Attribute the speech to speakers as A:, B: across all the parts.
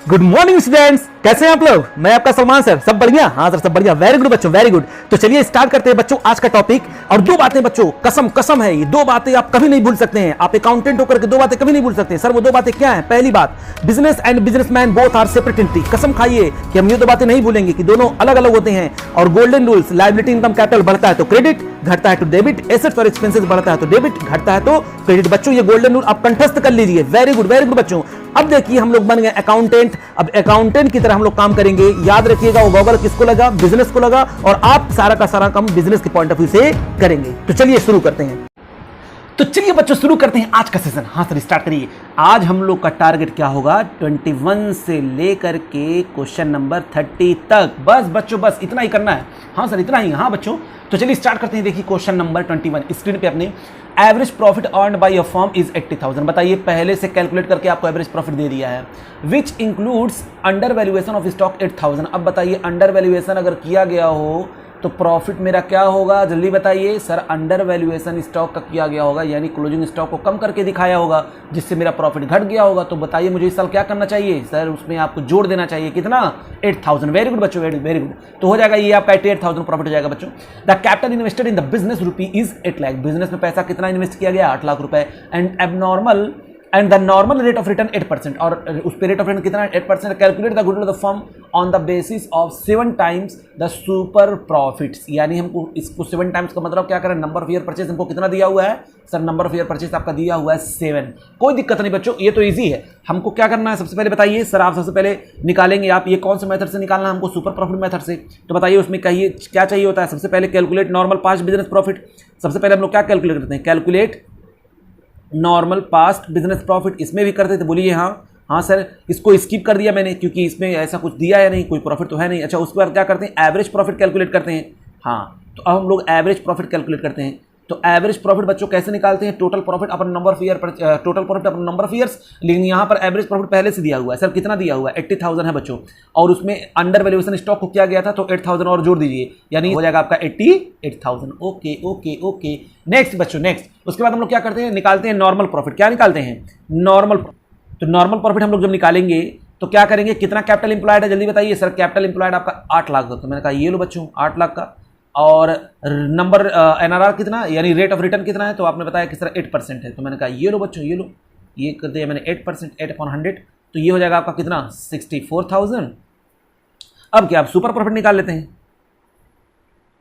A: Good morning students, कैसे हैं आप लोग। मैं आपका सलमान सर। सब बढ़िया? हाँ सर, सब बढ़िया। वेरी गुड बच्चों, वेरी गुड। तो चलिए स्टार्ट करते हैं बच्चों आज का टॉपिक। और दो बातें बच्चों, कसम कसम है, ये दो बातें आप कभी नहीं भूल सकते हैं। आप अकाउंटेंट होकर के दो बातें कभी नहीं भूल सकते हैं। सर वो दो बातें क्या हैं? पहली बात, business and businessman both are separate entity. कसम खाइए कि हम ये दो बातें नहीं भूलेंगे कि दोनों अलग अलग होते हैं। और golden rules, liability income capital बढ़ता है तो क्रेडिट, घटता है तो डेबिट। एसेट्स और एक्सपेंसेस बढ़ता है तो डेबिट, घटता है तो क्रेडिट। बच्चों ये गोल्डन रूल आप कंठस्थ कर लीजिए। वेरी गुड बच्चों। अब देखिए हम लोग बन गए अकाउंटेंट। अब अकाउंटेंट की तरह हम लोग काम करेंगे। याद रखिएगा वो गॉगल किसको लगा? बिजनेस को लगा। और आप सारा का सारा काम बिजनेस के पॉइंट ऑफ व्यू से करेंगे। तो चलिए शुरू करते हैं। तो चलिए बच्चों शुरू करते हैं आज का सेशन। हाँ सर स्टार्ट करिए। आज हम लोग का टारगेट क्या होगा? 21 से लेकर के क्वेश्चन नंबर 30 तक। बस बच्चों बस इतना ही करना है। हाँ सर इतना ही। हाँ बच्चों तो चलिए स्टार्ट करते हैं। देखिए क्वेश्चन नंबर 21 स्क्रीन पे अपने। Average profit earned by a firm is 80,000। बताइए पहले से कैलकुलेट करके आपको एवरेज प्रॉफिट दे दिया है। Which includes under valuation of stock 8,000। अब बताइए अंडर वैल्यूएशन अगर किया गया हो तो प्रॉफिट मेरा क्या होगा? जल्दी बताइए सर। अंडर वैल्यूएशन स्टॉक का किया गया होगा, यानी क्लोजिंग स्टॉक को कम करके दिखाया होगा, जिससे मेरा प्रॉफिट घट गया होगा। तो बताइए मुझे इस साल क्या करना चाहिए? सर उसमें आपको जोड़ देना चाहिए कितना? 8,000। वेरी गुड बच्चों, वेरी गुड। तो हो जाएगा ये आपका 88,000 प्रॉफिट हो जाएगा बच्चों। The capital invested in the business rupee is 8 lakh. Business में पैसा कितना इन्वेस्ट किया गया? 8 लाख रुपए। And the normal rate of return 8%। और उस पे रेट ऑफ रिटर्न कितना है? 8%। Calculate the goodwill of the firm on the basis of 7 times the super profits. यानी हमको इसको 7 टाइम्स का मतलब क्या करें? नंबर ऑफ ईयर परचेज हमको कितना दिया हुआ है? Sir number of year purchase आपका दिया हुआ है 7। कोई दिक्कत नहीं बच्चों, ये तो इजी है। हमको क्या करना है सबसे पहले बताइए सर। आप सबसे पहले निकालेंगे, आप ये कौन से मेथड से निकालना है? हमको सुपर प्रॉफिट मेथड से। तो बताइए उसमें कहिए क्या चाहिए होता है? सबसे पहले calculate normal past business profit. सबसे पहले हम लोग क्या कैलकुलेट करते हैं? Calculate normal past business profit. इसमें भी करते थे? बोलिए हाँ। हाँ सर इसको स्किप कर दिया मैंने क्योंकि इसमें ऐसा कुछ दिया है नहीं, कोई प्रॉफिट तो है नहीं। अच्छा उसके बाद क्या करते हैं? एवरेज प्रॉफिट कैलकुलेट करते हैं। हाँ तो अब हम लोग एवरेज प्रॉफिट कैलकुलेट करते हैं। तो एवरेज प्रॉफिट बच्चों कैसे निकालते हैं? Total profit upon number of year, total profit upon number of years. लेकिन यहाँ पर एवरेज प्रॉफिट पहले से दिया हुआ है। सर कितना दिया हुआ है? 80,000 है बच्चों। और उसमें अंडर वैल्यूएशन स्टॉक को किया गया था तो 8,000 और जोड़ दीजिए, यानी हो जाएगा आपका 88,000। Okay okay okay. नेक्स्ट बच्चों नेक्स्ट। उसके बाद हम लोग क्या करते हैं? निकालते हैं नॉर्मल प्रॉफिट। क्या निकालते हैं? नॉर्मल। तो नॉर्मल प्रॉफिट हम लोग जब निकालेंगे तो क्या करेंगे? कितना कैपिटल इंप्लॉयड है? जल्दी बताइए सर। कैपिटल इंप्लॉयड आपका 8 लाख का। तो मैंने कहा ये लो बच्चों 8 लाख का। और नंबर एनआरआर कितना, यानी रेट ऑफ रिटर्न कितना है? तो आपने बताया कि सर 8% है। तो मैंने कहा ये लो बच्चों, ये लो, ये कर दिया मैंने 8%, 8/100। तो ये हो जाएगा आपका कितना? 64,000। अब क्या, आप सुपर प्रॉफिट निकाल लेते हैं।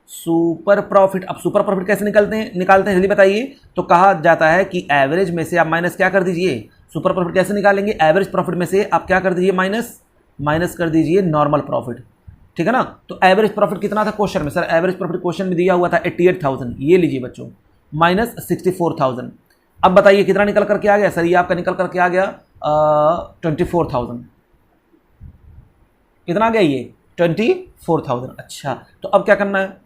A: Super profit. अब सुपर प्रॉफिट कैसे निकालते हैं जल्दी बताइए। तो कहा जाता है कि एवरेज में से आप माइनस क्या कर दीजिए? सुपर प्रॉफिट कैसे निकालेंगे? एवरेज प्रॉफिट में से आप क्या कर दीजिए? माइनस कर दीजिए नॉर्मल प्रॉफिट। ठीक है ना। तो एवरेज प्रॉफिट कितना था क्वेश्चन में? सर एवरेज प्रॉफिट क्वेश्चन में दिया हुआ था 88,000। ये लीजिए बच्चों माइनस 64,000। अब बताइए कितना निकल करके आ गया? सर ये आपका निकल करके आ गया 24,000। कितना आ गया ये? 24,000। अच्छा तो अब क्या करना है?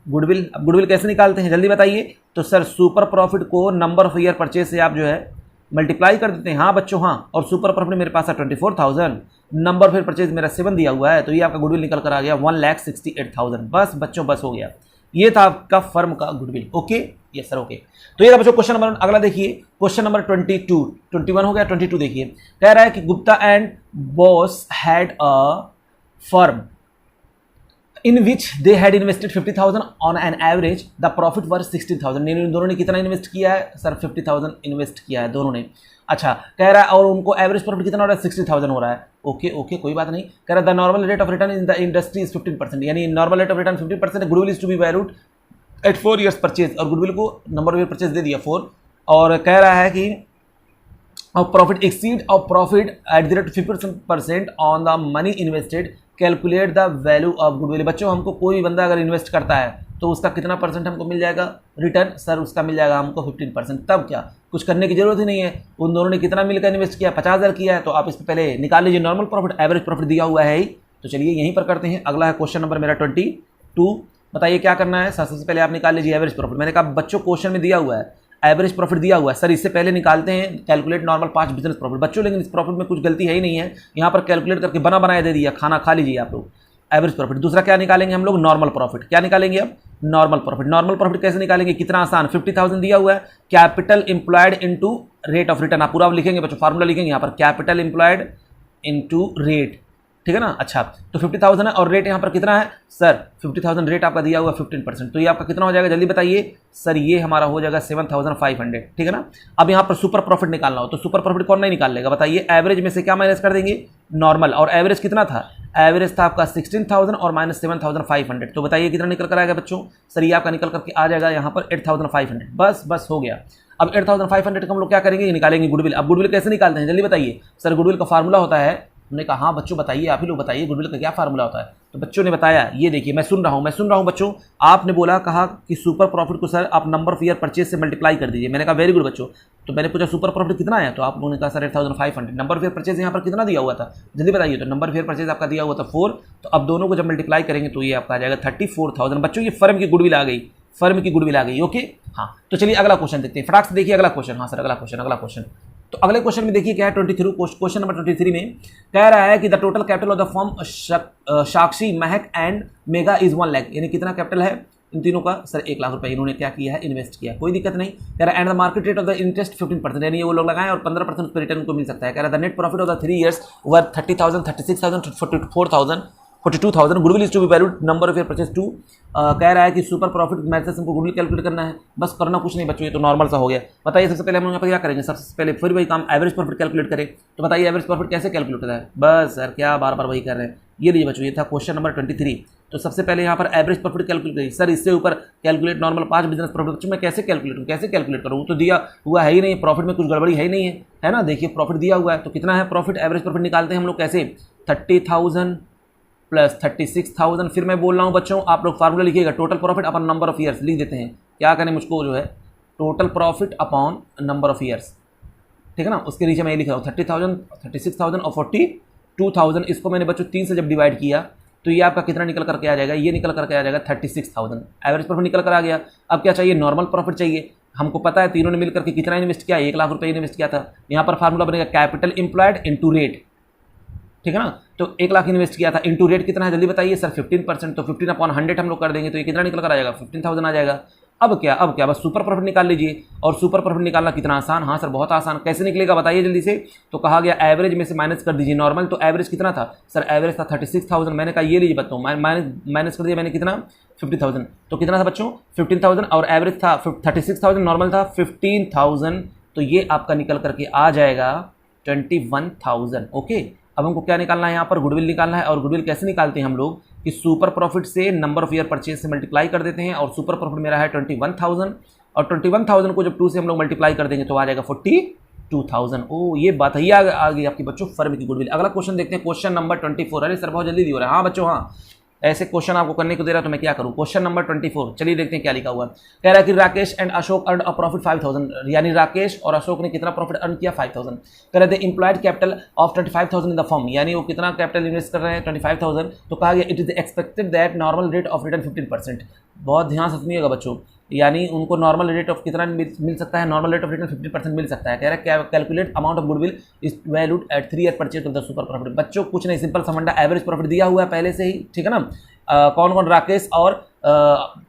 A: गुडविल। अब गुडविल कैसे निकालते हैं जल्दी बताइए। तो सर सुपर प्रॉफिट को नंबर ऑफ ईयर परचेज से आप जो है मल्टीप्लाई कर देते हैं। हाँ बच्चों हाँ। और सुपर प्रॉफिट मेरे पास है 24,000, नंबर ऑफ परचेज मेरा 7 दिया हुआ है, तो ये आपका गुडविल निकल कर आ गया 1,68,000। बस बच्चों बस हो गया। ये था आपका फर्म का goodwill. Okay yes sir okay. तो ये था बच्चों क्वेश्चन नंबर। अगला देखिए क्वेश्चन नंबर 22, 21 हो गया। 22 देखिए, कह रहा है कि Gupta and boss had a firm in which they had invested 50,000 on an average, the profit was 16,000। इन दोनों ने कितना इन्वेस्ट किया है? सर 50,000 इन्वेस्ट किया है दोनों ने। अच्छा कह रहा है और उनको एवरेज प्रॉफिट कितना हो रहा है? 60,000 हो रहा है। ओके ओके कोई बात नहीं। कह रहा है the normal rate of return in the industry is 15%, यानी normal rate of return 15%। Goodwill is to be valued at 4 years purchase. और गुडविल को नंबर ऑफ ईयर परचेज दे दिया 4। और कह रहा है कि profit exceed of profit at the rate 50% on the money invested, calculate the value of goodwill. बच्चों हमको कोई बंदा अगर इन्वेस्ट करता है तो उसका कितना परसेंट हमको मिल जाएगा रिटर्न? सर उसका मिल जाएगा हमको 15%। तब क्या, कुछ करने की जरूरत ही नहीं है। उन दोनों ने कितना मिलकर इन्वेस्ट किया? 50,000 किया है। तो आप इस पर पहले निकाल लीजिए नॉर्मल प्रॉफिट। एवरेज प्रॉफिट दिया हुआ है ही। तो चलिए यहीं पर करते हैं। अगला है क्वेश्चन नंबर मेरा 22। बताइए क्या करना है? सबसे पहले आप निकाल लीजिए एवरेज प्रॉफिट। मैंने कहा बच्चों क्वेश्चन में दिया हुआ है एवरेज प्रॉफिट दिया हुआ है। सर इससे पहले निकालते हैं calculate normal past business profit. बच्चों लेकिन इस प्रॉफिट में कुछ गलती है ही नहीं है, यहाँ पर कैलकुलेट करके बना बनाया दे दिया। खाना खा लीजिए आप लोग। Average profit. दूसरा क्या निकालेंगे हम लोग? Normal profit. क्या निकालेंगे अब? Normal profit. नॉर्मल प्रॉफिट कैसे निकालेंगे? कितना आसान। 50,000 दिया हुआ है, capital employed into rate of return. आप पूरा लिखेंगे बच्चों, फार्मूला लिखेंगे यहाँ पर। कैपिटल इंप्लॉयड इंटू रेट, ठीक है ना। अच्छा, तो 50,000 है और रेट यहाँ पर कितना है सर, 50,000 रेट आपका दिया हुआ 15%, तो ये आपका कितना हो जाएगा जल्दी बताइए सर, ये हमारा हो जाएगा 7,500, ठीक है ना। अब यहाँ पर सुपर प्रॉफिट निकालना हो तो सुपर प्रॉफिट कौन नहीं निकाल लेगा बताइए, एवरेज में से क्या माइनस कर देंगे, नॉर्मल, और एवरेज कितना था, एवरेज था आपका 16,000 और माइनस 7,500, तो बताइए कितना निकल कर आएगा बच्चों, सर ये आपका निकल करके आ जाएगा यहाँ पर 8,500, बस हो गया। अब 8,500 का हम लोग क्या करेंगे, निकालेंगे गुडविल। अब गुडविल कैसे निकालते हैं जल्दी बताइए सर, गुडविल का फार्मूला होता है, उन्होंने कहा हाँ बच्चों बताइए, आप ही लोग बताइए गुडविल का क्या फार्मूला होता है, तो बच्चों ने बताया, ये देखिए मैं सुन रहा हूँ बच्चों, आपने बोला कहा कि सुपर प्रॉफिट को सर आप नंबर ऑफ ईयर परचेज से मल्टीप्लाई कर दीजिए, मैंने कहा वेरी गुड बच्चों, तो मैंने पूछा सुपर प्रॉफिट कितना है, तो आप लोगों ने कहा sir 8,500, number of year purchase यहाँ पर कितना दिया हुआ था जल्दी बताइए, तो नंबर ऑफ ईयर परचेज आपका दिया हुआ था 4, तो अब दोनों को जब मल्टीप्लाई करेंगे तो ये आपका आ जाएगा 34,000, बच्चों ये फर्म की गुडविल आ गई, फर्म की गुडविल आ गई, ओके। हाँ, तो चलिए अगला क्वेश्चन देखते हैं, फटाक से देखिए अगला क्वेश्चन। हाँ सर अगला क्वेश्चन, तो अगले क्वेश्चन में देखिए क्या है, 23 क्वेश्चन नंबर 23 में कह रहा है कि the total capital of the firm Sakshi, Mahak and mega is 1 lakh, यानी कितना कैपिटल है इन तीनों का सर 1 लाख रुपए इन्होंने क्या किया है, इन्वेस्ट किया, कोई दिक्कत नहीं। कह रहा है and the market rate of the interest 15%, यानी वो लोग लगाएं और 15% उस पर रिटर्न को मिल सकता है। कह रहा है the net profit of the 3 years were 30,000, 36,000, 44,000, 42,000, goodwill is to be valued, number of year purchase 2। कह रहा है कि सुपर प्रॉफिट मैथड से हमको गुडविल कैलकुलेट करना है, बस करना कुछ नहीं बच्चों, ये तो नॉर्मल सा हो गया। बताइए सबसे पहले हम यहाँ पर क्या करेंगे, सबसे पहले फिर वही काम एवरेज प्रॉफिट कैलकुलेट करें, तो बताइए एवरेज प्रॉफिट कैसे कैलकुलेट होता है, बस सर क्या बार बार वही कर रहे हैं। ये लीजिए बच्चों, ये था क्वेश्चन नंबर 23, तो सबसे पहले यहाँ पर एवरेज प्रॉफिट कैलकुलेट करिए, सर इससे ऊपर कैलकुलेट नॉर्मल 5 बिजनेस प्रॉफिट, बच्चों मैं कैसे कैलकुलेट करूँ, तो दिया हुआ है ही नहीं, प्रॉफिट में कुछ गड़बड़ी है ही नहीं है ना। देखिए प्रॉफिट दिया हुआ है, तो कितना है प्रॉफिट, एवरेज प्रॉफिट निकालते हैं हम लोग कैसे, 30,000 प्लस 36,000, फिर मैं बोल रहा हूँ बच्चों आप लोग फार्मूला लिखिएगा, total profit upon number of years लिख देते हैं, क्या करें मुझको जो है total profit upon number of years, ठीक है ना। उसके नीचे मैं ये लिख रहा हूँ 30,000, 36,000 और 42,000, इसको मैंने बच्चों 3 से जब डिवाइड किया तो ये आपका कितना निकल करके आ जाएगा, ये निकल करके आ जाएगा 36,000, एवरेज प्रॉफिट निकल कर आ गया। अब क्या चाहिए, नॉर्मल प्रॉफिट चाहिए, हमको पता है तीनों ने मिलकर के कितना इन्वेस्ट किया, 1 लाख रुपये इन्वेस्ट किया था। यहाँ पर फार्मूला बनेगा कैपिटल एम्प्लॉयड इनटू रेट, ठीक है ना, तो 1 लाख इन्वेस्ट किया था, इनटू रेट कितना है जल्दी बताइए सर 15%, तो 15/100 हम लोग कर देंगे तो ये कितना निकल कर आ जाएगा, 15,000 आ जाएगा। अब क्या बस सुपर प्रॉफिट निकाल लीजिए, और सुपर प्रॉफिट निकालना कितना आसान, हाँ सर बहुत आसान, कैसे निकलेगा बताइए जल्दी से, तो कहा गया एवरेज में से माइनस कर दीजिए नॉर्मल, तो एवरेज कितना था सर, एवरेज था 36,000, मैंने कहा ये लीजिए बताऊँ माइनस कर दिया मैंने कितना 50,000, तो कितना था बच्चों 15,000, और एवरेज था 36,000, नॉर्मल था 15,000, तो ये आपका निकल करके आ जाएगा 21,000, ओके। अब हमको क्या निकालना है, यहाँ पर गुडविल निकालना है, और गुडविल कैसे निकालते हैं हम लोग कि सुपर प्रॉफिट से नंबर ऑफ ईयर परचेज से मल्टीप्लाई कर देते हैं, और सुपर प्रॉफिट मेरा है 21,000, और 21,000 को जब 2 से हम लोग मल्टीप्लाई कर देंगे तो आ जाएगा 42,000। ओ ये बात ही आ गई आपकी बच्चों फर्म की गुडविल। अगला क्वेश्चन देखते हैं, क्वेश्चन नंबर 24, अरे सर बहुत जल्दी दी हो रहा है, हाँ बच्चों हाँ ऐसे क्वेश्चन आपको करने को दे रहा है तो मैं क्या करूं। क्वेश्चन नंबर 24, चलिए देखते हैं क्या लिखा हुआ है। कह रहा है कि Rakesh and Ashok earn a profit 5,000, यानी राकेश और अशोक ने कितना प्रॉफिट अर्न किया 5,000। कह रहे थे employed capital of 25,000 in the firm, यानी वो कितना कैपिटल इन्वेस्ट कर रहे हैं 25,000। तो कहा गया it is expected that normal rate of return 15%। बहुत ध्यान से सुनिएगा बच्चों, यानी उनको नॉर्मल रेट ऑफ कितना मिल सकता है, नॉर्मल रेट ऑफ रिटर्न 15% मिल सकता है। कह रहा है calculate amount of goodwill is valued at 3 year purchase of the super profit. बच्चों कुछ नहीं, सिंपल समझना, एवरेज प्रॉफिट दिया हुआ है पहले से ही, ठीक है ना। कौन कौन, राकेश और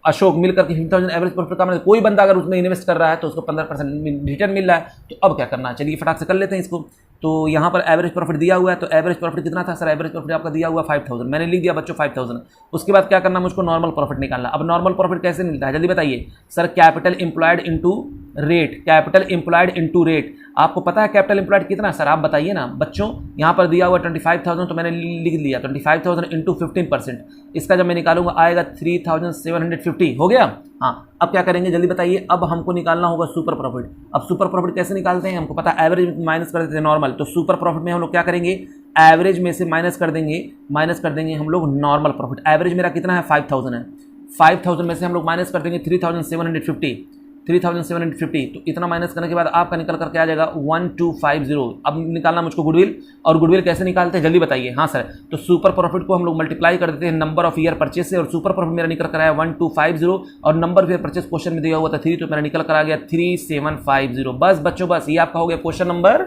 A: अशोक मिलकर के 15,000 एवरेज प्रॉफिट का, मतलब कोई बंदा अगर उसमें इन्वेस्ट कर रहा है तो उसको 15% रिटर्न मिल रहा है। तो अब क्या करना है, चलिए फटाक से कर लेते हैं इसको। तो यहाँ पर एवरेज प्रॉफिट दिया हुआ है, तो एवरेज प्रॉफिट कितना था सर, एवरेज प्रॉफिट आपका दिया हुआ 5,000, मैंने लिख दिया बच्चों 5,000। उसके बाद क्या करना, मुझको नॉर्मल प्रॉफिट निकालना। अब नॉर्मल प्रॉफिट कैसे मिलता है जल्दी बताइए sir, capital employed into rate, capital employed into rate. आपको पता है कैपिटल एम्प्लॉयड कितना सर, आप बताइए ना बच्चों। यहाँ पर दिया हुआ 25,000, तो मैंने लिख लिया 25,000 इंटू 15%, इसका जब मैं निकालूंगा आएगा 3,750, हो गया। हाँ अब क्या करेंगे जल्दी बताइए, अब हमको निकालना होगा सुपर प्रॉफिट। अब सुपर प्रॉफिट कैसे निकालते हैं, हमको पता है एवरेज माइनस कर देते हैं नॉर्मल, तो सुपर प्रॉफिट में हम लोग क्या करेंगे, एवरेज में से माइनस कर देंगे हम लोग नॉर्मल प्रॉफिट। एवरेज मेरा कितना है 5,000 है, 5,000 में से हम लोग माइनस कर देंगे 3,750, तो इतना माइनस करने के बाद आपका निकल करके आ जाएगा 1,250। अब निकालना मुझको गुडविल, और गुडविल कैसे निकालते हैं जल्दी बताइए। हाँ सर, तो सुपर प्रॉफिट को हम लोग मल्टीप्लाई कर देते हैं नंबर ऑफ ईयर परचेज से, और सुपर प्रॉफिट मेरा निकल कर आया 1,250, और number of year purchase question में दिया हुआ था 3, तो मेरा निकल कर आ गया 3,750। बस बच्चों बस, ये आपका हो गया क्वेश्चन नंबर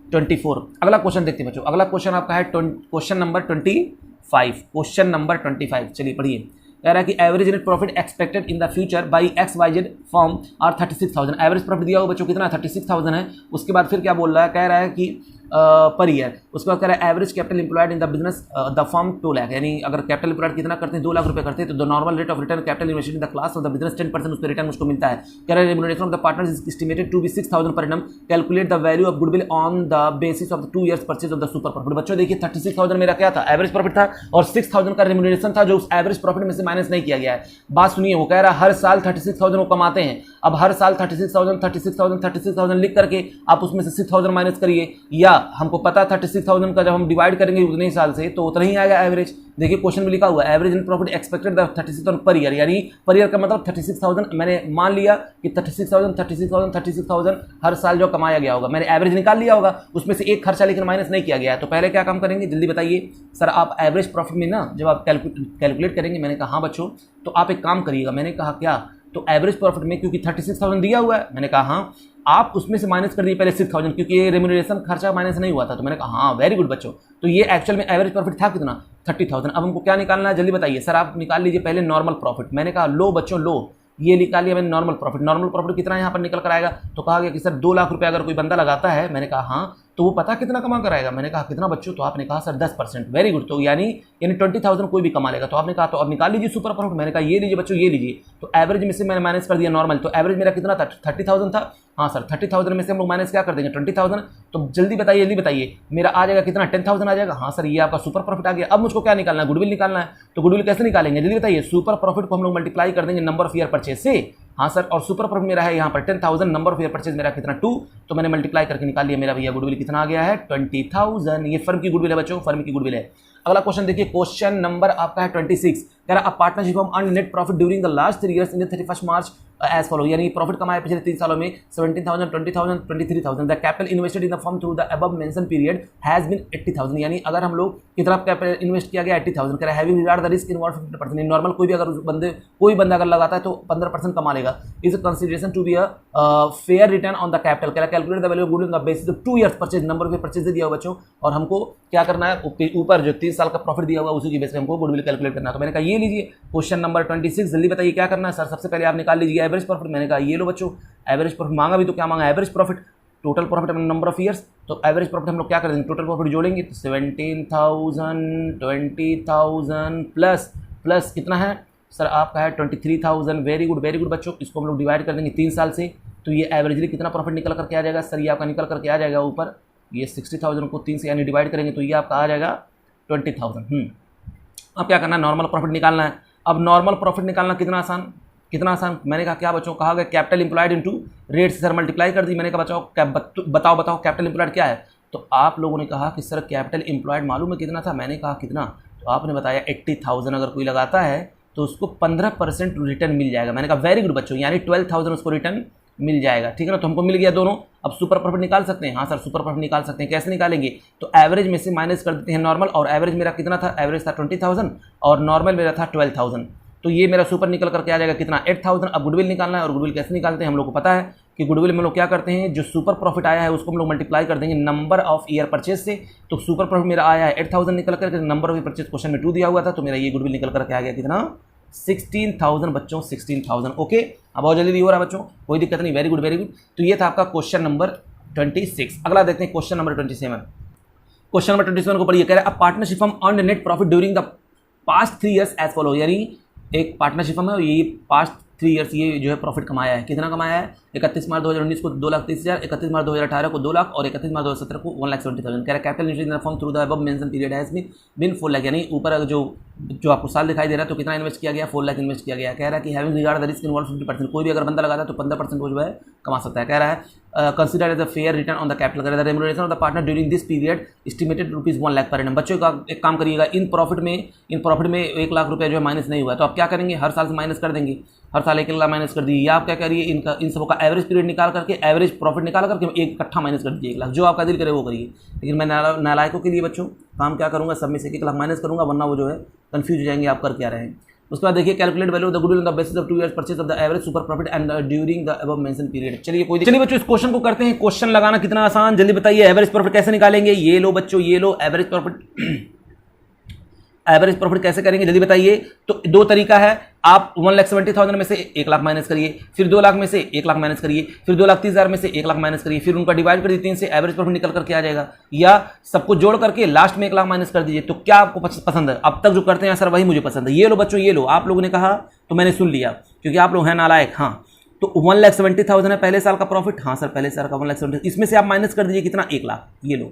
A: 24। अगला क्वेश्चन देखते हैं बच्चों, अगला क्वेश्चन आपका है क्वेश्चन नंबर 25, क्वेश्चन नंबर 25, चलिए पढ़िए। कह रहा है कि average net profit expected in the future by XYZ form are 36,000। Average profit दिया हुआ बच्चों कितना 36,000 है। उसके बाद फिर क्या बोल रहा है, कह रहा है कि पर ईयर। उसके बाद कह रहा है average capital employed in the business the firm 2 lakh, यानी अगर कैपिटल एम्प्लॉयड कितना करते हैं 2 लाख रुपए करते हैं तो the normal rate of return capital invested in the class of the business 10% उस पर रिटर्न उसको मिलता है। कह रहा है remuneration of the partners is estimated to be 6000 per annum, calculate the value of goodwill on the basis of the 2 years purchase of the super profit. बच्चों देखिए 36,000 मेरा क्या था, एवरेज प्रॉफिट था, और 6,000 का रेम्यूनरेशन था जो उस एवरेज प्रॉफिट में से माइनस नहीं किया गया है। बात सुनिए, वो कह रहा है हर साल 36,000 वो कमाते हैं। अब हर साल 36,000 लिख करके आप उसमें से 6,000 माइनस करिए, या हमको पता 36,000 का जब हम डिवाइड करेंगे उतने ही साल से तो उतना ही आएगा एवरेज। देखिए क्वेश्चन में लिखा हुआ है average in profit expected 36,000 per year, यानी पर ईयर का मतलब 36,000। मैंने मान लिया कि 36,000 हर साल जो कमाया गया होगा, मैंने एवरेज निकाल लिया होगा, उसमें से एक खर्चा लेकिन माइनस नहीं किया गया है। तो पहले क्या काम करेंगे जल्दी बताइए सर। आप एवरेज प्रॉफिट में ना जब आप कैलकुलेट करेंगे, मैंने कहा हाँ बच्चों, तो आप एक काम करिएगा। मैंने कहा क्या, तो एवरेज प्रॉफिट में क्योंकि 36,000 दिया हुआ है, मैंने कहा हाँ, आप उसमें से माइनस कर दिए पहले 6,000, क्योंकि ये रेम्यूनरेशन खर्चा माइनस नहीं हुआ था। तो मैंने कहा हाँ वेरी गुड बच्चों, तो ये एक्चुअल में एवरेज प्रॉफिट था कितना 30,000। अब हमको क्या निकालना है जल्दी बताइए सर। आप निकाल लीजिए पहले नॉर्मल प्रॉफिट। मैंने कहा लो बच्चों लो, ये निकाल लिया मैंने नॉर्मल प्रॉफिट। नॉर्मल प्रॉफिट कितना यहाँ पर निकल कर आएगा, तो कहा गया कि सर 2 लाख रुपए अगर कोई बंदा लगाता है, मैंने कहा हाँ, तो वो पता कितना कमा कर आएगा। मैंने कहा कितना बच्चों, तो आपने कहा सर 10%। वेरी गुड, तो यानी 20,000 कोई भी कमा लेगा। तो आपने कहा तो अब निकाल लीजिए सुपर प्रॉफिट। मैंने कहा ये लीजिए बच्चों, ये लीजिए। तो एवरेज में से मैंने माइनस कर दिया नॉर्मल, तो एवरेज मेरा कितना था 30,000 था। हाँ सर 30,000 में से हम लोग माइनस क्या कर देंगे 20,000। तो जल्दी बताइए मेरा आ जाएगा कितना 10,000 आ जाएगा। हाँ सर ये आपका सुपर प्रॉफिट आ गया। अब मुझको क्या निकालना है, गुडविल निकालना है। तो गुडविल कैसे निकालेंगे जल्दी बताइए। सुपर प्रॉफिट को हम लोग मल्टीप्लाई कर देंगे नंबर ऑफ ईयर परचेज से। हाँ सर, और सुपर प्रॉफिट मेरा है यहाँ पर 10,000, नंबर ऑफ ईयर परचेज मेरा कितना 2, तो मैंने मल्टीप्लाई करके निकाल लिया। मेरा भैया गुडविल कितना आ गया है 20,000। ये फर्म की गुडविल है बच्चों, फर्म की गुडविल है। अगला क्वेश्चन देखिए, क्वेश्चन नंबर आपका है 26। कह रहा है partnership of earn net profit during the last 3 years in 31 March as follow, यानी प्रॉफिट कमाया पिछले 3 सालों में 17,000, 20,000, 23,000। The capital invested in the firm through the above mention period has been 80,000, यानी अगर हम लोग की तरफ कैपिटल इन्वेस्ट किया गया 80,000। कह रहा है having regard the risk involve 50%। Normal कोई भी अगर कोई बंदा अगर लगाता है तो 15% कमा लेगा। Is consideration to be a fair return on the capital. कह रहा है calculate the value of goodwill on the basis of 2 years purchase, number of purchase दिया हुआ बच्चों, और हमको क्या करना है ऊपर जो 3 साल का प्रॉफिट दिया हुआ उसी की बेस पे हमको गुडविल कैलकुलेट करना है। तो मैंने कहा ये लीजिए क्वेश्चन नंबर 26। जल्दी बताइए क्या करना है सर। सबसे पहले आप निकाल लीजिए एवरेज प्रॉफिट। मैंने कहा ये लो बच्चों, एवरेज प्रॉफिट मांगा भी तो क्या मांगा average profit, total profit number of years. तो एवरेज प्रॉफिट हम लोग क्या कर देंगे, टोटल प्रॉफिट जोड़ेंगे तो 17,000, 20,000 प्लस कितना है सर आपका है 23,000। वेरी गुड बच्चों, इसको हम लोग डिवाइड कर देंगे 3 साल से, तो ये एवरेजली कितना प्रॉफिट निकल करके आ जाएगा सर। ये आपका निकल करके आ जाएगा ऊपर, ये 60,000 को 3 से यानी डिवाइड करेंगे तो ये आपका आ जाएगा 20,000। अब क्या करना है, नॉर्मल प्रॉफिट निकालना है। अब नॉर्मल प्रॉफिट निकालना कितना आसान। मैंने कहा क्या बच्चों, कहा गया कैपिटल एम्प्लॉयड इनटू रेट से सर मल्टीप्लाई कर दी। मैंने कहा बताओ कैपिटल एम्प्लॉयड क्या है। तो आप लोगों ने कहा कि सर कैपिटल एम्प्लॉयड मालूम है कितना था। मैंने कहा कितना, तो आपने बताया 80,000 अगर कोई लगाता है तो उसको 15% रिटर्न मिल जाएगा। मैंने कहा वेरी गुड बच्चों, यानी 12,000 उसको रिटर्न मिल जाएगा। ठीक है ना, तो हमको मिल गया दोनों। अब सुपर प्रॉफिट निकाल सकते हैं। हाँ सर सुपर प्रॉफिट निकाल सकते हैं। कैसे निकालेंगे, तो एवरेज में से माइनस कर देते हैं नॉर्मल, और एवरेज मेरा कितना था, एवरेज था 20,000 और नॉर्मल मेरा था 12,000। तो ये मेरा सुपर निकल करके आ जाएगा कितना 8,000। अब गुडविल निकालना है, और गुडविल कैसे निकालते हैं हम लोग को पता है कि गुडविल में लोग क्या करते हैं, जो सुपर प्रॉफिट आया है उसको हम लोग मल्टीप्लाई कर देंगे नंबर ऑफ ईयर परचेज से। तो सुपर प्रॉफिट मेरा आया है 8,000 निकल करके, number of year purchase question में 2 दिया हुआ था, तो मेरा ये गुडविल निकल करके आ गया कितना 16,000 बच्चों 16,000। ओके, अब बहुत जल्दी हो रहा है बच्चों, कोई दिक्कत नहीं। Very good. तो ये था आपका क्वेश्चन नंबर 26। अगला देखते हैं क्वेश्चन नंबर 27। क्वेश्चन नंबर 27 को पढ़िए। कह रहा है partnership firm earn net profit during the past 3 years as follow, यानी एक पार्टनरशिप फर्म है और ये पास्ट 3 years ये जो है प्रॉफिट कमाया है। कितना कमाया है, 31 मार्च 2019 को 2,30,000, 31 मार्च 2018 को 2 लाख और 31 मार्च 2017 को 1,70,000। कह रहा है capital invested in firm through the above mention period has been 4 lakh, यानी ऊपर जो आपको साल दिखाई दे रहा है तो कितना इन्वेस्ट किया गया 4 लाख इन्वेस्ट किया गया। कह रहा है कि having regard the risk involve 50%, कोई भी अगर बंदा लगाता है तो 15% वो जो है कमा सकता है। कह रहा है consider as a fair return on the capital. कह रहा है remuneration of the partner during this period estimated ₹1 lakh per annum. बच्चों का एक काम करिएगा, इन प्रॉफिट में 1 लाख रुपया जो है माइनस नहीं हुआ है, तो आप क्या करेंगे हर साल से माइनस कर देंगे। हर साल 1 लाख माइनस कर दिए, या आप क्या करिए इन सबों का एवरेज पीरियड निकाल करके एवरेज प्रॉफिट निकाल करके एक इकट्ठा माइनस कर दीजिए 1 लाख। जो आपका दिल करे वो करिए, लेकिन मैं नालायकों के लिए बच्चों काम क्या करूँगा, सब में से 1 लाख माइनस करूँगा, वरना वो जो है कंफ्यूज हो जाएंगे आप कर क्या रहे हैं। उसके बाद देखिए calculate value of the goodwill on the basis of 2 years purchase of the average super profit and during the above mention period. चलिए बच्चों इस क्वेश्चन को करते हैं। क्वेश्चन लगाना कितना आसान, जल्दी बताइए। एवरेज प्रॉफिट कैसे निकालेंगे, ये लो बच्चों, ये लो एवरेज प्रॉफिट। एवरेज प्रॉफिट कैसे करेंगे जल्दी बताइए। तो 2 तरीका है, आप 1,70,000 में से 1 लाख माइनस करिए, फिर 2 लाख में से 1 लाख माइनस करिए, फिर 2,30,000 में से 1 लाख माइनस करिए, फिर उनका डिवाइड कर दीजिए 3 से, एवरेज प्रॉफिट निकल करके आ जाएगा। या सबको जोड़ करके लास्ट में 1 लाख माइनस कर दीजिए। तो क्या आपको पसंद है? अब तक जो करते हैं सर वही मुझे पसंद है। ये लो बच्चों, ये लो, आप लोगों ने कहा तो मैंने सुन लिया, क्योंकि आप लोग हैं नालायक। हाँ, तो 1,70,000 है पहले साल का प्रॉफिट। हाँ सर, पहले साल का 1,70,000, इसमें से आप माइनस कर दीजिए कितना? 1 लाख। ये लो,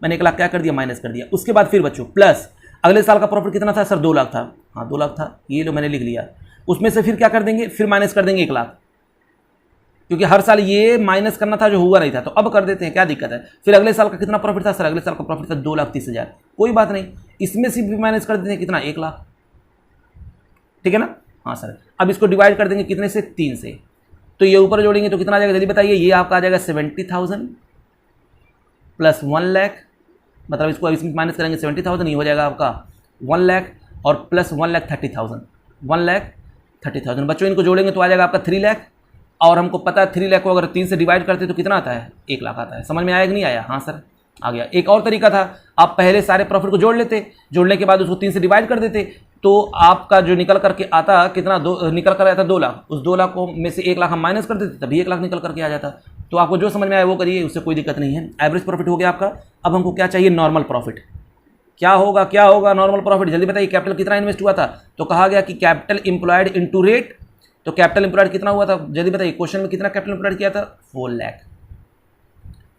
A: मैंने 1 लाख क्या कर दिया? माइनस कर दिया। उसके बाद फिर बच्चों प्लस अगले साल का प्रॉफिट कितना था सर? 2 लाख था। हाँ 2 लाख था, ये लो मैंने लिख लिया। उसमें से फिर क्या कर देंगे? फिर माइनस कर देंगे 1 लाख, क्योंकि हर साल ये माइनस करना था जो हुआ नहीं था, तो अब कर देते हैं, क्या दिक्कत है। फिर अगले साल का कितना प्रॉफिट था सर? अगले साल का प्रॉफिट था 2,30,000। कोई बात नहीं, इसमें से भी माइनस कर देते हैं कितना? 1 लाख, ठीक है ना। हाँ सर, अब इसको डिवाइड कर देंगे कितने से? 3 से। तो ये ऊपर जोड़ेंगे तो कितना आ जाएगा जल्दी बताइए? ये आपका आ जाएगा 70,000 प्लस 1 लाख, मतलब इसको इसमें माइनस करेंगे 70,000, ये हो जाएगा आपका 1 लाख और प्लस 1,30,000, 1,30,000। बच्चों इनको जोड़ेंगे तो आ जाएगा आपका 3 लाख, और हमको पता है 3 लाख को अगर 3 से डिवाइड करते तो कितना आता है? 1 लाख आता है। समझ में आया कि नहीं आया? हाँ सर आ गया। एक और तरीका था, आप पहले सारे प्रॉफिट को जोड़ लेते, जोड़ने के बाद उसको 3 से डिवाइड कर देते, तो आपका जो निकल करके आता कितना? निकल कर आता 2 लाख। उस 2 लाख को में से 1 लाख हम माइनस कर देते, तभी 1 लाख निकल करके आ जाता। तो आपको जो समझ में आया वो करिए, उससे कोई दिक्कत नहीं है। एवरेज प्रॉफिट हो गया आपका। अब हमको क्या चाहिए? Normal profit. क्या होगा, क्या होगा नॉर्मल प्रॉफिट? जल्दी बताइए। कैपिटल कितना इन्वेस्ट हुआ था? तो कहा गया कि कैपिटल इंप्लॉयड इनटू रेट। तो कैपिटल इंप्लॉयड कितना हुआ था? जल्दी बताइए, क्वेश्चन में कितना कैपिटल इंप्लॉयड किया था? 4 lakh.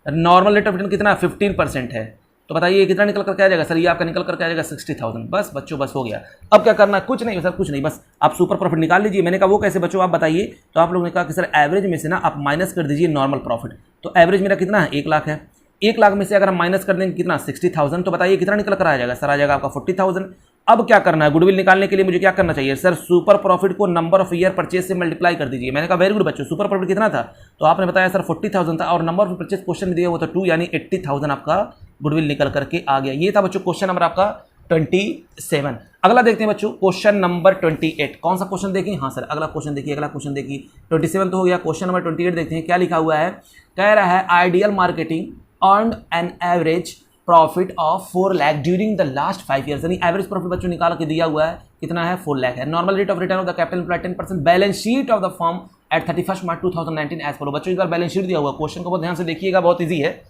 A: Normal rate of return कितना? 15% है। तो बताइए कितना निकल करके आ जाएगा सर? ये आपका निकल करके आ जाएगा 60,000। बस बच्चों, बस हो गया। अब क्या करना? कुछ नहीं सर, कुछ नहीं, बस आप सुपर प्रॉफिट निकाल लीजिए। मैंने कहा वो कैसे बच्चों आप बताइए। तो आप लोगों ने कहा कि सर एवरेज में से ना आप माइनस कर दीजिए नॉर्मल प्रॉफिट। तो एवरेज मेरा कितना है? 1 लाख है। 1 लाख में से अगर हम माइनस कर देंगे कितना? 60,000। तो बताइए कितना निकल कर आ जाएगा सर? आ जाएगा आपका 40,000। अब क्या करना है? गुडविल निकालने के लिए मुझे क्या करना चाहिए सर? सुपर प्रॉफिट को नंबर ऑफ ईयर परचेज से मल्टीप्लाई कर दीजिए। मैंने कहा वेरी गुड बच्चों, सुपर प्रॉफिट कितना था? तो आपने बताया सर 40,000 था, और नंबर ऑफ परचेज क्वेश्चन में दिया वो था 2, यानी 80,000 आपका गुडविल निकल करके आ गया। ये था बच्चों क्वेश्चन नंबर आपका 27। अगला देखते हैं बच्चों, क्वेश्चन नंबर 28। कौन सा क्वेश्चन देखें? हाँ सर अगला क्वेश्चन देखिए, अगला क्वेश्चन देखिए। 27 तो हो गया, क्वेश्चन नंबर 28 देखते हैं क्या लिखा हुआ है। कह रहा है ideal marketing earned an average profit of 4 lakh during the last 5 years. यानी एवरेज प्रॉफिट बच्चों निकाल के दिया हुआ है, कितना है? 4 लाख है। Normal rate of return of the capital employed 10%, balance sheet of the firm at 31 March 2019 as follow. बच्चों इस बार बैलेंस शीट दिया हुआ, क्वेश्चन को बहुत ध्यान से देखिएगा, बहुत ईजी है।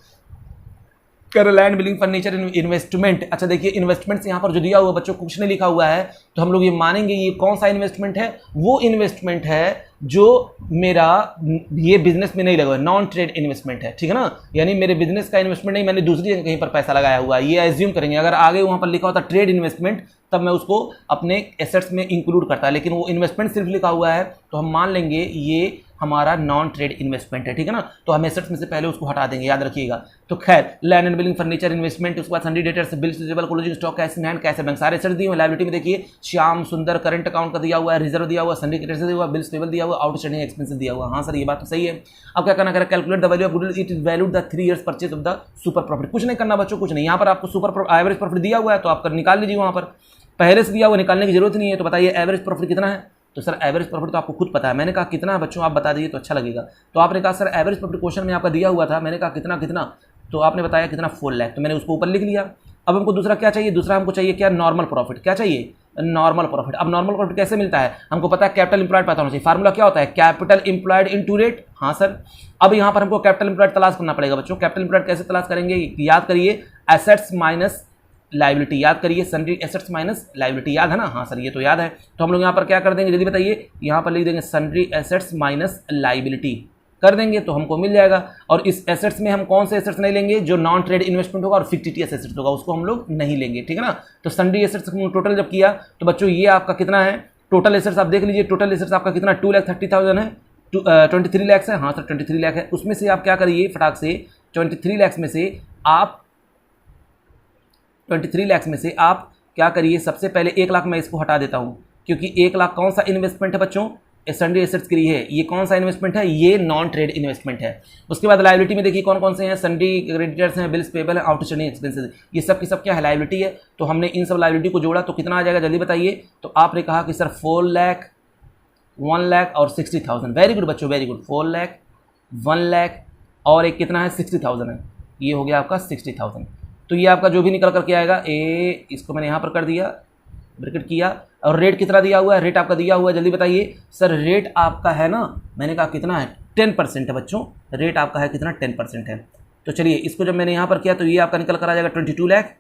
A: कर लैंड बिल्डिंग फर्नीचर इन्वेस्टमेंट। अच्छा देखिए, इन्वेस्टमेंट यहाँ पर जो दिया हुआ बच्चों कुछ नहीं लिखा हुआ है, तो हम लोग ये मानेंगे ये कौन सा इन्वेस्टमेंट है? वो इन्वेस्टमेंट है जो मेरा ये बिजनेस में नहीं लगा हुआ, नॉन ट्रेड इन्वेस्टमेंट है, ठीक है ना। यानी मेरे बिजनेस का इन्वेस्टमेंट नहीं, मैंने दूसरी जगह कहीं पर पैसा लगाया हुआ है, ये एज्यूम करेंगे। अगर आगे वहाँ पर लिखा होता ट्रेड इन्वेस्टमेंट, तब मैं उसको अपने एसेट्स में इंक्लूड करता है, लेकिन वो इन्वेस्टमेंट सिर्फ लिखा हुआ है, तो हम मान लेंगे ये हमारा नॉन ट्रेड इन्वेस्टमेंट है, ठीक है ना। तो हम एसेट्स में से पहले उसको हटा देंगे, याद रखिएगा। तो खैर land and building furniture investment, उसके बाद सन्डी debtors, bills receivable, closing stock, cash in hand, cash bank, सारे एसेट्स दिए हुए। लायबिलिटी में देखिए श्याम सुंदर करंट अकाउंट का दिया हुआ है, रिजर्व दिया हुआ, सन्डी डेटर्स दिया हुआ, बिल्स पेबल दिया हुआ, आउटस्टैंडिंग एक्सपेंसेस दिया हुआ। हाँ सर ये बात तो सही है। अब क्या करना, calculate the value of goodwill, it is valued the 3 years purchase of the super profit. कुछ नहीं करना बच्चों, कुछ नहीं। यहाँ पर आपको सुपर एवरेज प्रॉफिट दिया हुआ है, तो आप निकाल लीजिए। वहाँ पर पहले से दिया हुआ, निकालने की जरूरत नहीं है। तो बताइए एवरेज प्रॉफिट कितना है? तो सर एवरेज प्रॉफिट तो आपको खुद पता है। मैंने कहा कितना है बच्चों आप बता दीजिए तो अच्छा लगेगा। तो आपने कहा सर एवरेज प्रॉफिट क्वेश्चन में आपका दिया हुआ था, मैंने कहा कितना कितना, तो आपने बताया कितना 4 लाख, तो मैंने उसको ऊपर लिख लिया। अब हमको दूसरा क्या चाहिए? दूसरा हमको चाहिए क्या? Normal profit. क्या चाहिए? Normal profit. अब नॉर्मल प्रॉफिट कैसे मिलता है? हमको पता है कैपिटल इंप्लॉयड पता होना चाहिए। फार्मूला क्या होता है? Capital employed into rate. हाँ सर। अब यहाँ पर हमको कैपिटल इंप्लॉयड तलाश करना पड़ेगा बच्चों। कैपिटल इंप्लॉयड कैसे तलाश करेंगे? याद करिए, एसेट्स माइनस लाइबिलिटी, याद करिए, सन्ड्री एसेट्स माइनस लाइबिलिटी, याद है ना। हाँ सर ये तो याद है। तो हम लोग यहाँ पर क्या कर देंगे जल्दी बताइए, यहाँ पर लिख देंगे सन्ड्री एसेट्स माइनस लाइबिलिटी कर देंगे तो हमको मिल जाएगा। और इस एसेट्स में हम कौन से एसेट्स नहीं लेंगे? जो नॉन ट्रेड इन्वेस्टमेंट होगा और फिक्टिटियस एसेट्स होगा, उसको हम लोग नहीं लेंगे, ठीक है ना। तो सन्ड्री एसेट्स टोटल जब किया तो बच्चों ये आपका कितना है? टोटल एसेट्स आप देख लीजिए, टोटल एसेट्स आपका कितना? 2,30,000 है, 23 लाख है। हाँ सर 23 लाख है। उसमें से आप क्या करिए फटाक से, 23 लाख में से आप 23 लाख में से आप क्या करिए, सबसे पहले 1 लाख मैं इसको हटा देता हूँ, क्योंकि 1 लाख कौन सा इन्वेस्टमेंट है बच्चों? सन्ड्री एसेट्स के लिए है। ये कौन सा इन्वेस्टमेंट है? ये नॉन ट्रेड इन्वेस्टमेंट है। उसके बाद लायबिलिटी में देखिए कौन कौन से हैं? सन्ड्री क्रेडिटर्स हैं, बिल्स पेबल है, आउटस्टैंडिंग एक्सपेंसेस, ये सब की सब क्या है? लायबिलिटी है। तो हमने इन सब लायबिलिटी को जोड़ा तो कितना आ जाएगा जल्दी बताइए। तो आपने कहा कि सर 4 लाख, 1 लाख और 60,000। वेरी गुड बच्चों, वेरी गुड। 4 लाख, 1 लाख और एक कितना है? 60,000 है। ये हो गया आपका 60,000। तो ये आपका जो भी निकल करके आएगा, इसको मैंने यहाँ पर कर दिया ब्रैकेट किया, और रेट कितना दिया हुआ है, रेट आपका दिया हुआ है, जल्दी बताइए सर। रेट आपका है ना, मैंने कहा कितना है, 10% है बच्चों, रेट आपका है कितना, 10% है। तो चलिए इसको जब मैंने यहाँ पर किया तो ये आपका निकल कर आ जाएगा 22 लाख,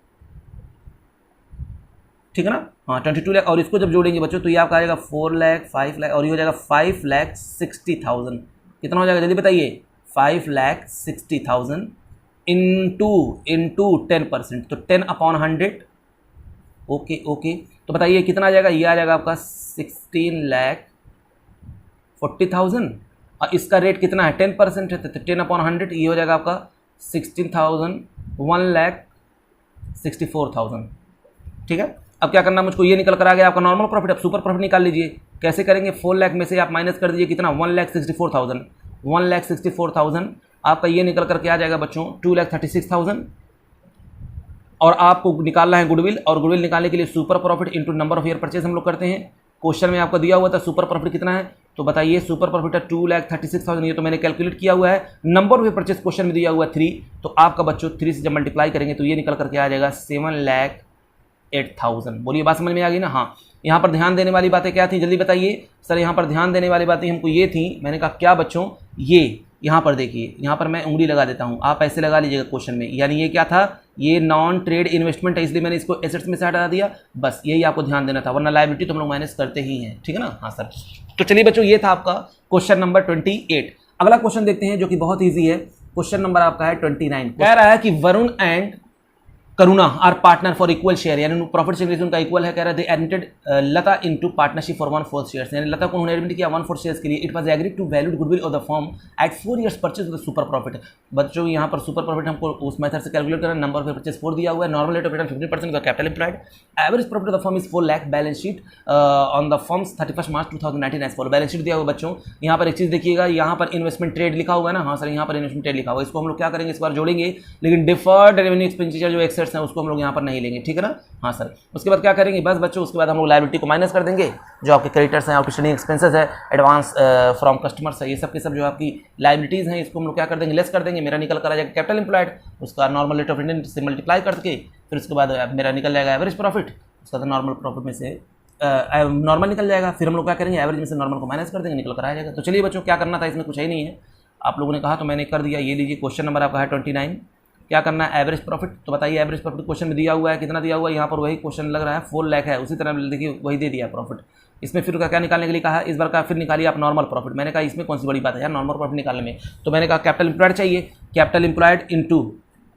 A: ठीक है ना, हाँ 22 लाख। और इसको जब जोड़ेंगे बच्चों तो ये आपका आ जाएगा 4 लाख, 5 लाख, और ये हो जाएगा 5,60,000। कितना हो जाएगा जल्दी बताइए, 5,60,000 इंटू 10%, तो 10/100। ओके, तो बताइए कितना आ जाएगा, ये आ जाएगा आपका 16,40,000, और इसका रेट कितना है, 10% है, तो 10/100, ये हो जाएगा आपका 16,000, 1,64,000। ठीक है, अब क्या करना मुझको, ये निकल कर आ गया आपका नॉर्मल प्रॉफिट। अब सुपर प्रॉफिट निकाल लीजिए, कैसे करेंगे, 4 लाख में से आप माइनस कर दीजिए कितना, 1,64,000, 1,64,000 आपका ये निकल करके आ जाएगा बच्चों 2,36,000। और आपको निकालना है गुडविल, और गुडविल निकालने के लिए super profit into number of year purchase हम लोग करते हैं। क्वेश्चन में आपको दिया हुआ था सुपर प्रॉफिट कितना है, तो बताइए सुपर प्रॉफिट है 2,36,000, ये तो मैंने कैलकुलेट किया हुआ है। Number of year purchase question में दिया हुआ है 3, तो आपका बच्चों 3 से जब मल्टीप्लाई करेंगे तो ये निकल करके आ जाएगा 7,08,000। बोलिए बात समझ में आ गई ना। हाँ, यहाँ पर ध्यान देने वाली बातें क्या थी, जल्दी बताइए सर। यहाँ पर ध्यान देने वाली बातें हमको ये थी, मैंने कहा क्या बच्चों, ये यहाँ पर देखिए, यहाँ पर मैं उंगली लगा देता हूँ, आप ऐसे लगा लीजिएगा क्वेश्चन में, यानी ये क्या था, ये नॉन ट्रेड इन्वेस्टमेंट है, इसलिए मैंने इसको एसेट्स में से हटा दिया, बस यही आपको ध्यान देना था, वरना लायबिलिटी तो हम लोग माइनस करते ही हैं, ठीक है ना। हाँ सर, तो चलिए बच्चों ये था आपका क्वेश्चन नंबर 28। अगला क्वेश्चन देखते हैं जो कि बहुत ईजी है। क्वेश्चन नंबर आपका है 29। कह रहा है कि Varun and Karuna are partner for equal share, यानी प्रॉफिट शेयर उनका इक्वल है। कह रहा है they admitted Lata into partnership for 1/4 shares, यानी लता को उन्होंने एडमिट किया 1/4 शेयर्स के लिए। It was agreed to valued goodwill of the firm at 4 years purchase with super profit. बच्चों यहाँ पर सुपर प्रॉफिट हमको उस मेथड से कैलकुलेट करना, नंबर ऑफ परचेज 4 दिया हुआ है, normal rate of return 15% of capital employed, average profit of the firm is 4 lakh, balance sheet on the firm's 31 March 2019 as follow. Balance sheet दिया हुआ बच्चों, यहाँ पर एक चीज़ देखिएगा, यहाँ पर इन्वेस्टमेंट ट्रेड लिखा हुआ है ना, हाँ सर यहाँ पर इन्वेस्टमेंट ट्रेड लिखा हुआ है, इसको हम लोग क्या करेंगे, इस बार जोड़ेंगे, लेकिन डिफर्ड रेवेन्यू एक्सपेंडिचर जो एक्सेट्स हैं उसको हम लोग यहाँ पर नहीं लेंगे, ठीक है ना। हाँ सर, उसके बाद क्या करेंगे, बस बच्चों उसके बाद हम लोग लायबिलिटी को माइनस कर देंगे, जो आपके क्रेडिटर्स हैं, आपकी स्टडी एक्सपेंसेस है, एडवांस फ्रॉम कस्टमर्स है, ये सब के सब जो आपकी लायबिलिटीज़ हैं इसको हम लोग क्या कर देंगे, लेस कर देंगे। मेरा निकल कर आ जाएगा कैपिटल एम्प्लॉयड, उसका नॉर्मल रेट ऑफ रिटर्न से मल्टीप्लाई करके, फिर उसके बाद मेरा निकल जाएगा एवरेज प्रॉफिट, उसका तो नॉर्मल प्रॉफिट में से नॉर्मल निकल जाएगा, फिर हम लोग क्या करेंगे, एवरेज में से नॉर्मल को माइनस कर देंगे, निकल कर आ जाएगा। तो चलिए बच्चों क्या करना था, इसमें कुछ ही नहीं है, आप लोगों ने कहा तो मैंने कर दिया। ये लीजिए क्वेश्चन नंबर आपका है 29। क्या करना है, एवरेज प्रॉफिट, तो बताइए एवरेज प्रॉफिट क्वेश्चन में दिया हुआ है, कितना दिया हुआ है, यहाँ पर वही क्वेश्चन लग रहा है 4 लाख है, उसी तरह देखिए वही दे दिया प्रॉफिट। इसमें फिर क्या निकालने के लिए कहा, इस बार का फिर निकालिए आप नॉर्मल प्रॉफिट। मैंने कहा इसमें कौन सी बड़ी बात है यार नॉर्मल प्रॉफिट निकालने में, तो मैंने कहा कैपिटल एम्प्लॉयड चाहिए, कैपिटल एम्प्लॉयड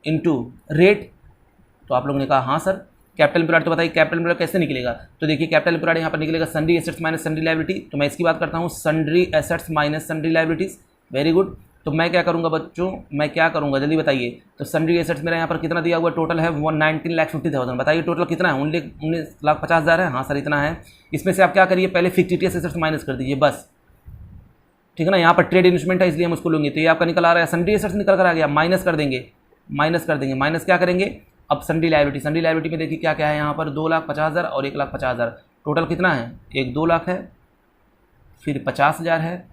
A: इंटू रेट, तो आप लोगों ने कहा हाँ सर कैपिटल एम्प्लॉयड। तो बताइए कैपिटल एम्प्लॉयड कैसे निकलेगा, तो देखिए कैपिटल एम्प्लॉयड यहाँ पर निकलेगा sundry assets minus sundry liability, तो मैं इसकी बात करता हूँ sundry assets minus sundry liabilities, very good. तो मैं क्या करूंगा बच्चों, मैं क्या करूंगा जल्दी बताइए, तो सन्ड्री एसेट्स मेरा यहाँ पर कितना दिया हुआ, टोटल है 19,50,000, बताइए टोटल कितना है, 19,50,000 है, हाँ सर इतना है। इसमें से आप क्या करिए, पहले फिक्टिटियस एसेट्स माइनस कर दीजिए बस, ठीक है ना। यहाँ पर ट्रेड इन्वेस्टमेंट है इसलिए हम उसको लेंगे, तो ये आपका निकल आ रहा है, सन्ड्री एसेट्स निकल कर आ गया, माइनस कर देंगे, माइनस क्या करेंगे, अब सन्ड्री लायबिलिटी में देखिए क्या क्या है, यहाँ पर 2,50,000 और 1,50,000, टोटल कितना है, एक 2 लाख है, फिर 50,000 है,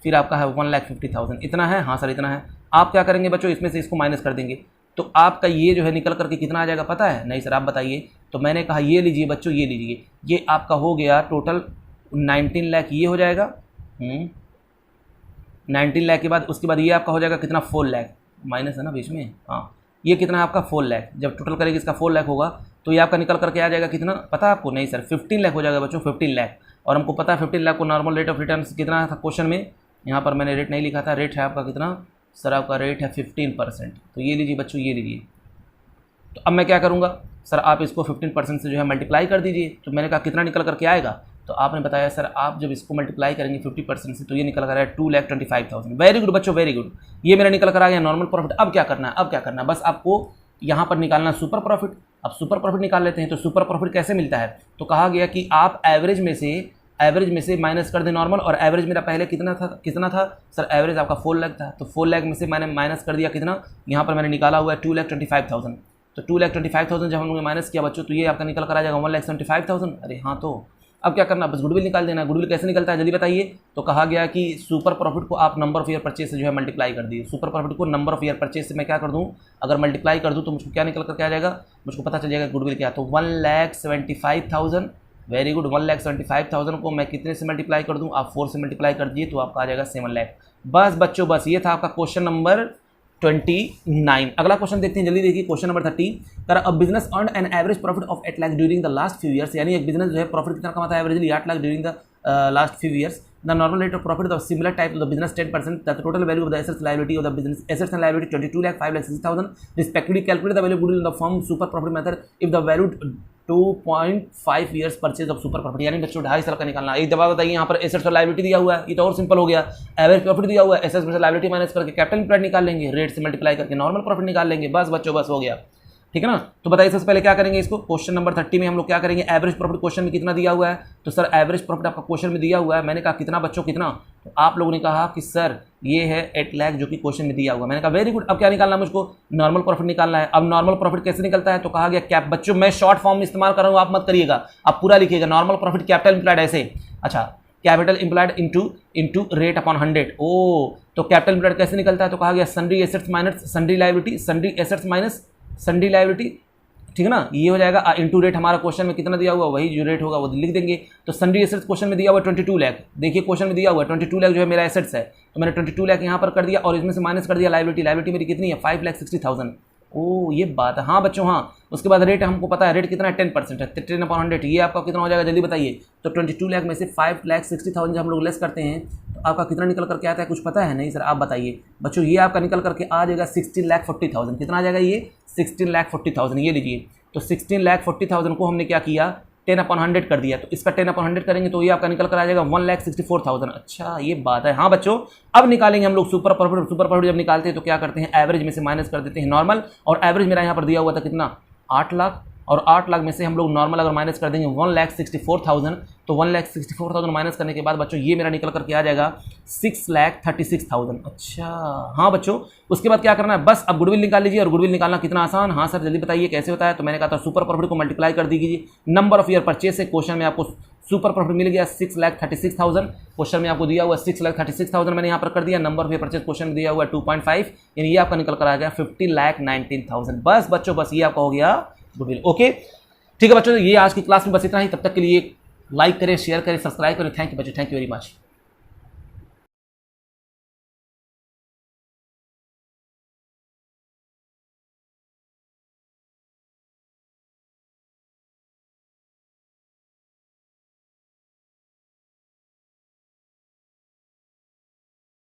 A: फिर आपका है 1,50,000, इतना है, हाँ सर इतना है। आप क्या करेंगे बच्चों, इसमें से इसको माइनस कर देंगे, तो आपका ये जो है निकल करके कितना आ जाएगा पता है, नहीं सर आप बताइए। तो मैंने कहा ये लीजिए बच्चों, ये लीजिए, ये आपका हो गया टोटल 19 लाख, ये हो जाएगा 19 लाख के बाद उसके बाद ये आपका हो जाएगा कितना, 4 लाख, माइनस है ना बीच में, हाँ ये कितना है आपका 4 लाख, जब टोटल करेंगे इसका 4 लाख होगा, तो ये आपका निकल करके आ जाएगा कितना पता है आपको, नहीं सर 15 लाख हो जाएगा बच्चों, 15 लाख। और हमको पता है 15 लाख को नॉर्मल रेट ऑफ रिटर्न कितना था क्वेश्चन में, यहाँ पर मैंने रेट नहीं लिखा था, रेट है आपका कितना सर, आपका रेट है 15%, तो ये लीजिए बच्चों, ये लीजिए। तो अब मैं क्या करूँगा सर, आप इसको 15% से जो है मल्टीप्लाई कर दीजिए, तो मैंने कहा कितना निकल करके आएगा, तो आपने बताया सर आप जब इसको मल्टीप्लाई करेंगे 50% से तो ये निकल कर आया 2,25,000। वेरी गुड बच्चों, वेरी गुड, ये मेरा निकल कर आ गया नॉर्मल प्रॉफिट। अब क्या करना है, बस आपको यहाँ पर निकालना सुपर प्रॉफिट। अब सुपर प्रॉफिट निकाल लेते हैं, तो सुपर प्रॉफिट कैसे मिलता है, तो कहा गया कि आप एवरेज में से माइनस कर दें नॉर्मल, और एवरेज मेरा पहले कितना था सर, एवरेज आपका 4 लाख था, तो 4 लाख में से मैंने माइनस कर दिया कितना, यहाँ पर मैंने निकाला हुआ है 2,25,000, तो 2,25,000 जब हमने माइनस किया बच्चों, तो ये आपका निकल कर आ जाएगा 1,75,000। अरे हाँ, तो अब क्या करना, बस गुडविल निकाल देना। गुडविल कैसे निकलता है जल्दी बताइए, तो कहा गया कि सुपर प्रॉफिट को आप नंबर ऑफ ईयर परचेज से जो है मल्टीप्लाई कर दिए, सुपर प्रॉफिट को नंबर ऑफ ईयर परचेज से मैं क्या कर दूँ, अगर मल्टीप्लाई कर दूँ तो मुझको क्या निकल कर क्या आ जाएगा, मुझको पता चल जाएगा गुडविल क्या, तो 1,75,000
B: वेरी गुड। 1,75,000 को मैं कितने से मल्टीप्लाई कर दूं, आप 4 से मल्टीप्लाई कर दिए तो आपका आ जाएगा 7 लाख। बस बच्चों बस ये था आपका क्वेश्चन नंबर 29। अगला क्वेश्चन देखते हैं, जल्दी देखिए। Question number 30, a business earn an average profit of 8 lakh during the last few years, यानी एक बिजनेस जो है प्रॉफिट कितना कमाता है averagely 8 lakh during the last few years. The normal rate of profit of similar type of the business 10%, the total value of the assets liability of the business assets and liability 22 lakh 5,60,000 respectively. Calculate the value of goodwill in the firm super profit method if the value 2.5 years purchase of super property, यानी बच्चों 2.5 साल का निकालना। एक दफा बताइए, यहाँ पर एसेट्स और लायबिलिटी दिया हुआ है, ये तो और सिंपल हो गया। एवरेज प्रॉफिट दिया हुआ है, एसेट्स में से लायबिलिटी माइनस करके कैपिटल एम्प्लॉयड निकाल लेंगे, रेट से मल्टीप्लाई करके नॉर्मल प्रॉफिट निकाल लेंगे। बस बच्चों बस हो गया, ठीक है ना। तो बताइए सबसे पहले क्या करेंगे इसको। क्वेश्चन नंबर 30 में हम लोग क्या करेंगे, एवरेज प्रॉफिट क्वेश्चन में कितना दिया हुआ है, तो सर एवरेज प्रॉफिट आपका क्वेश्चन में दिया हुआ है। मैंने कहा कितना बच्चों कितना, तो आप लोगों ने कहा कि सर ये है 8 लाख जो कि क्वेश्चन में दिया हुआ। मैंने कहा वेरी गुड। अब क्या निकालना है मुझको, नॉर्मल प्रॉफिट निकालना है। अब नॉर्मल प्रॉफिट कैसे निकलता है, तो कहा गया कैप। बच्चों मैं शॉर्ट फॉर्म में इस्तेमाल कर रहा हूँ, आप मत करिएगा, आप पूरा लिखिएगा। नॉर्मल प्रॉफिट कैपिटल इंप्लाइड ऐसे, अच्छा capital implied into rate upon 100। ओ तो कैपिटल इंप्लाइड कैसे निकलता है, तो कहा गया sundry assets minus sundry liability, sundry assets minus sundry liability, ठीक है ना। ये हो जाएगा इंटू रेट। हमारा क्वेश्चन में कितना दिया हुआ, वही जो रेट होगा वो लिख देंगे। तो सन्ड्री एसेट्स क्वेश्चन में दिया हुआ 22 लाख, देखिए क्वेश्चन में दिया हुआ 22 लाख जो है मेरा एसेट्स है, तो मैंने 22 लाख यहाँ पर कर दिया और इसमें से माइनस कर दिया लायबिलिटी। लायबिलिटी मेरी कितनी है 5,60,000। ओ ये बात है, हाँ बच्चों हाँ। उसके बाद रेट हमको पता है, रेट कितना है 10% है, 10/100। ये आपका कितना हो जाएगा जल्दी बताइए। तो 22 लाख में से 5,60,000 जब हम लोग लेस करते हैं तो आपका कितना निकल करके आता है, कुछ पता है? नहीं सर आप बताइए बच्चों। ये आपका निकल करके आ जाएगा 16,40,000। कितना आ जाएगा ये 16,40,000। ये लीजिए, तो 16,40,000 को हमने क्या किया 10/100 कर दिया, तो इसका 10/100 करेंगे तो ये आपका निकल कर आ जाएगा 1,64,000। अच्छा ये बात है, हाँ बच्चों। अब निकालेंगे हम लोग सुपर प्रॉफिट। सुपर प्रॉफिट जब निकालते हैं तो क्या करते हैं, एवरेज में से माइनस कर देते हैं नॉर्मल, और एवरेज मेरा यहाँ पर दिया हुआ था कितना 8 लाख, और 8 लाख में से हम लोग नॉर्मल अगर माइनस कर देंगे 1,64,000, तो 1,64,000 माइनस करने के बाद बच्चों ये मेरा निकल करके आ जाएगा 6,36,000। अच्छा हाँ बच्चों। उसके बाद क्या करना है, बस अब गुडविल निकाल लीजिए। और गुडविल निकालना कितना आसान, हाँ सर जल्दी बताइए कैसे होता है। तो मैंने कहा था सुपर प्रॉफिट को मल्टीप्लाई कर दीजिए नंबर ऑफ ईयर परचेज से। क्वेश्चन में आपको सुपर प्रॉफिट मिल गया 6,36,000, क्वेश्चन में आपको दिया हुआ 6,36,000 मैंने यहाँ पर कर दिया। Number of year purchase question में दिया हुआ 2.5, यानी ये आपका निकल कर आ गया 50,19,000। बस बच्चों बस ये आपका हो गया गुडविल। ओके ठीक है बच्चों, ये आज की क्लास में बस इतना ही। तब तक के लिए लाइक करें, शेयर करें, सब्सक्राइब करें। थैंक यू बच्चों, थैंक यू वेरी मच।